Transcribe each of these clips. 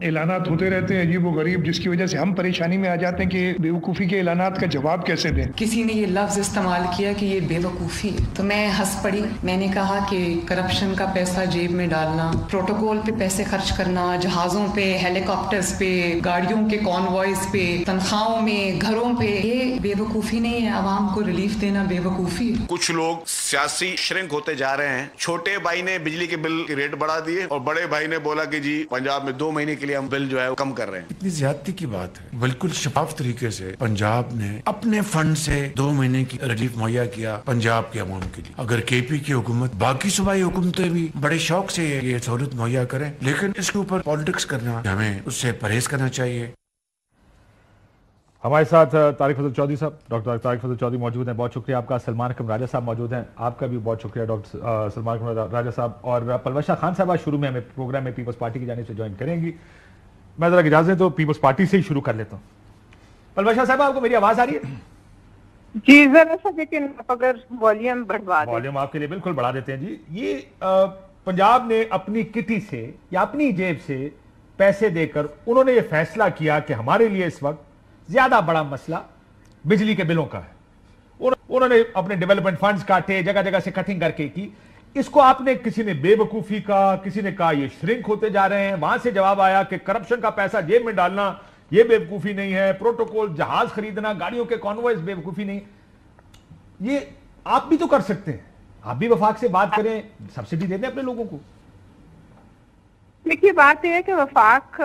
ऐलानात होते रहते हैं अजीब व गरीब, जिसकी वजह से हम परेशानी में आ जाते हैं कि बेवकूफ़ी के ऐलानात का जवाब कैसे दें। किसी ने ये लफ्ज़ इस्तेमाल किया कि ये बेवकूफ़ी है, तो मैं हंस पड़ी। मैंने कहा कि करप्शन का पैसा जेब में डालना, प्रोटोकॉल पे पैसे खर्च करना, जहाज़ों पे, हेलीकॉप्टर्स पे, गाड़ियों के कॉन्वॉयज पे, तनख्वाहों में, घरों पे, ये बेवकूफ़ी नहीं है। आवाम को रिलीफ देना बेवकूफ़ी है। कुछ लोग सियासी श्रिंक होते जा रहे हैं। छोटे भाई ने बिजली के बिल की रेट बढ़ा दिए और बड़े भाई ने बोला कि जी पंजाब में 2 महीने के लिए हम बिल जो है वो कम कर रहे हैं। इतनी ज्यादती की बात है। बिल्कुल शफाफ तरीके से पंजाब ने अपने फंड से 2 महीने की रिलीफ मुहैया किया पंजाब के अवाम के लिए। अगर केपी की हुकूमत, बाकी सूबाई हुकूमतें भी बड़े शौक से ये सहूलत मुहैया करें, लेकिन इसके ऊपर पॉलिटिक्स करना, हमें उससे परहेज करना चाहिए। हमारे साथ तारिक फजल चौधरी साहब, डॉक्टर तारिक फजल चौधरी मौजूद हैं। बहुत शुक्रिया आपका। सलमान अकरम राजा साहब मौजूद हैं, आपका भी बहुत शुक्रिया डॉक्टर सलमान अकरम राजा साहब। और पलवशा खान साहब आज शुरू में हमें प्रोग्राम में पीपल्स पार्टी की जानिब से ज्वाइन करेंगी। मैं जरा इजाजत है तो पीपल्स पार्टी से ही शुरू कर लेता हूँ। पलवशा साहब, आपको मेरी आवाज आ रही है? जी जरा सा, लेकिन अगर वॉल्यूम बढ़वा दें। वॉल्यूम आपके लिए बिल्कुल बढ़ा देते हैं जी। ये पंजाब ने अपनी किटी से या अपनी जेब से पैसे देकर उन्होंने ये फैसला किया कि हमारे लिए इस वक्त ज्यादा बड़ा मसला बिजली के बिलों का है। उन्होंने अपने डेवलपमेंट फंड्स काटे, जगह जगह से कटिंग करके की। इसको आपने, किसी ने बेवकूफी का, किसी ने कहा ये श्रिंक होते जा रहे हैं। वहां से जवाब आया कि करप्शन का पैसा जेब में डालना ये बेवकूफी नहीं है, प्रोटोकॉल, जहाज खरीदना, गाड़ियों के कॉन्वॉयज बेवकूफी नहीं। ये आप भी तो कर सकते हैं, आप भी वफाक से बात करें, सब्सिडी दे दें अपने लोगों को। देखिए, बात यह है कि वफाक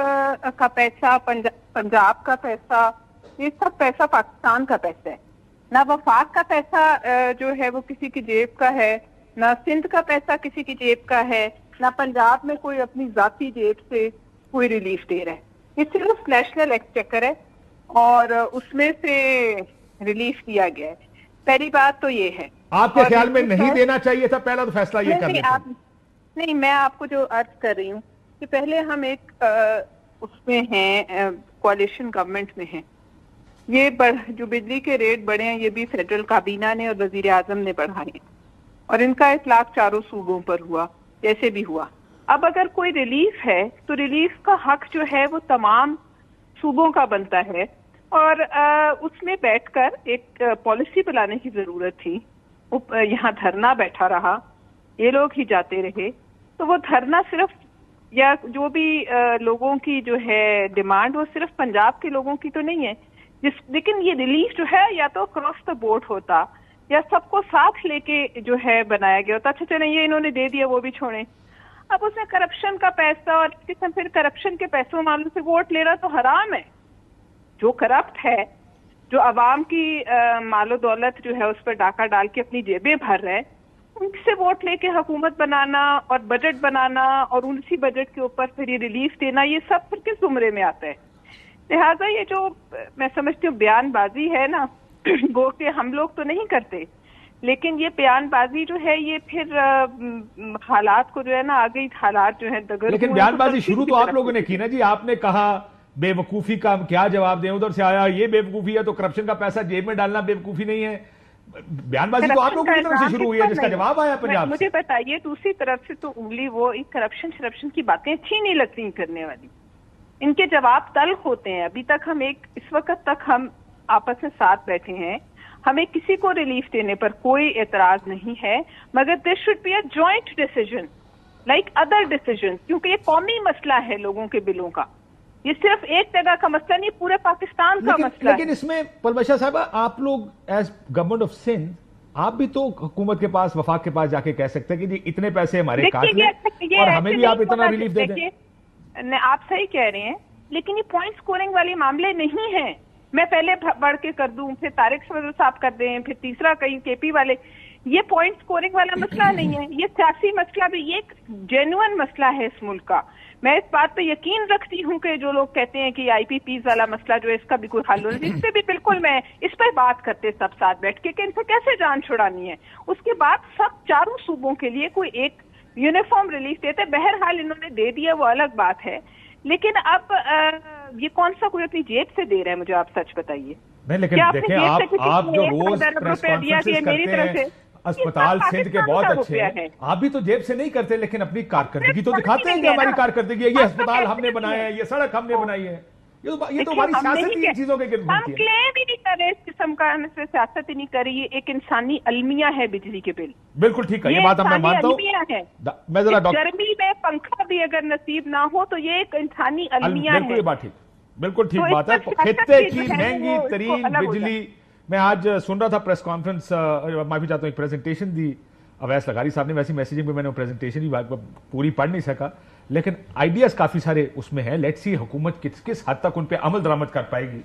का पैसा, पंजाब का पैसा, ये सब पैसा पाकिस्तान का पैसा है। ना वफाक का पैसा जो है वो किसी की जेब का है, ना सिंध का पैसा किसी की जेब का है, ना पंजाब में कोई अपनी जाती जेब से कोई रिलीफ दे रहा है। ये सिर्फ नेशनल एक्सचेकर है और उसमें से रिलीफ दिया गया है। पहली बात तो ये है। आपके ख्याल में नहीं देना चाहिए था? पहला तो फैसला ये कर लेते हैं। नहीं, मैं आपको जो अर्ज कर रही हूँ कि पहले हम एक उसमें हैं, कोalition गवर्नमेंट में हैं। ये जो बिजली के रेट बढ़े हैं, ये भी फेडरल काबीना ने और वजीर आजम ने बढ़ाए हैं और इनका इतलाक चारों सूबों पर हुआ, जैसे भी हुआ। अब अगर कोई रिलीफ है तो रिलीफ का हक जो है वो तमाम सूबों का बनता है और उसमें बैठकर एक पॉलिसी बनाने की जरूरत थी। यहाँ धरना बैठा रहा, ये लोग ही जाते रहे, तो वो धरना सिर्फ या जो भी लोगों की जो है डिमांड, वो सिर्फ पंजाब के लोगों की तो नहीं है। लेकिन ये रिलीफ जो है या तो क्रॉस द बोर्ड होता या सबको साथ लेके जो है बनाया गया होता। अच्छा चले, ये इन्होंने दे दिया, वो भी छोड़े। अब उसमें करप्शन का पैसा और किस्म, फिर करप्शन के पैसों मालूम से वोट ले रहा तो हराम है। जो करप्ट है, जो अवाम की मालो दौलत जो है उस पर डाका डाल के अपनी जेबें भर रहे हैं, उनसे वोट लेके हुकूमत बनाना और बजट बनाना और उसी बजट के ऊपर फिर ये रिलीफ देना, ये सब फिर किस जुमरे में आता है? लिहाजा ये जो मैं समझती हूँ बयानबाजी है ना, वो कि हम लोग तो नहीं करते, लेकिन ये बयानबाजी जो है ये फिर हालात को जो है ना, आगे हालात जो है दगर। लेकिन बयानबाजी शुरू तो आप लोगों ने की ना जी। आपने कहा बेवकूफी का क्या जवाब दें, उधर से आया ये बेवकूफी है तो करप्शन का पैसा जेब में डालना बेवकूफी नहीं है। बयानबाजी तो आप लोगों की तरफ से शुरू हुई है, जिसका जवाब आया पंजाब। मुझे बताइए, दूसरी तरफ से तो उंगली वो करप्शन की बातें अच्छी नहीं लगती करने वाली, इनके जवाब तल्ख होते हैं। अभी तक हम इस वक्त तक हम आपस में साथ बैठे हैं, हमें किसी को रिलीफ देने पर कोई एतराज नहीं है, मगर this should be a joint decision like other decision, क्योंकि ये कौमी मसला है लोगों के बिलों का। ये सिर्फ एक जगह का मसला नहीं, पूरे पाकिस्तान का मसला है। लेकिन इसमें पलवशा साहब, आप लोग एज गवर्नमेंट ऑफ सिंध, आप भी तो हुकूमत के पास, वफाक के पास जाके कह सकते हैं कि जी इतने पैसे हमारे काट लें और हमें भी आप इतना रिलीफ दे दें। आप सही कह रहे हैं, लेकिन ये पॉइंट स्कोरिंग वाले मामले नहीं है। मैं पहले बढ़ के कर दूं, फिर तारिक साहब कर दें, फिर तीसरा कहीं केपी वाले, ये पॉइंट स्कोरिंग वाला मसला नहीं है। ये सियासी मसला भी, ये एक जेन्युइन मसला है इस मुल्क का। मैं इस बात पे यकीन रखती हूँ कि जो लोग कहते हैं कि आईपीपी वाला मसला जो है इसका भी कोई हल हो, इससे भी बिल्कुल मैं इस पर बात करते सब साथ बैठ के कि इनसे कैसे जान छुड़ानी है। उसके बाद सब चारों सूबों के लिए कोई एक यूनिफॉर्म रिलीफ देते। बहरहाल इन्होंने दे दिया, वो अलग बात है, लेकिन अब ये कौन सा कोई अपनी जेब से दे रहा है, मुझे आप सच बताइए। नहीं, लेकिन देखिए आप जो रोज प्रेस कॉन्फ्रेंसेस करते हैं, अस्पताल सिंध के बहुत अच्छे हैं, आप भी तो जेब से नहीं करते, लेकिन अपनी कारकर्दगी तो दिखाते हैं कि हमारी कारकर्दगी है, ये अस्पताल हमने बनाया है, ये सड़क हमने बनाई है। ये तो हमारी सियासत ही चीजों के गिरफ्त हम क्लेम ही नहीं कर रहे इस किस्म का, सियासत ही नहीं कर रही। ये एक इंसानी अलमिया है बिजली के बिल। बिल्कुल ठीक है, ये बात मैं मानता हूँ। मैं जरा गर्मी में पंखा भी अगर नसीब ना हो तो ये एक इंसानी अलमिया है। बिल्कुल बात ठीक, बिल्कुल ठीक बात है। खित्ते की महंगी तरीन बिजली। मैं आज सुन रहा था प्रेस कॉन्फ्रेंस, माफी चाहता हूँ, एक प्रेजेंटेशन दी अवैस लगारी साहब ने, वैसी मैसेजिंग में मैंने प्रेजेंटेशन ही पूरी पढ़ नहीं सका, लेकिन आइडियाज काफी सारे उसमें हैं। लेट्स सी हुकूमत किस हद तक उन पे अमल दरामद कर पाएगी।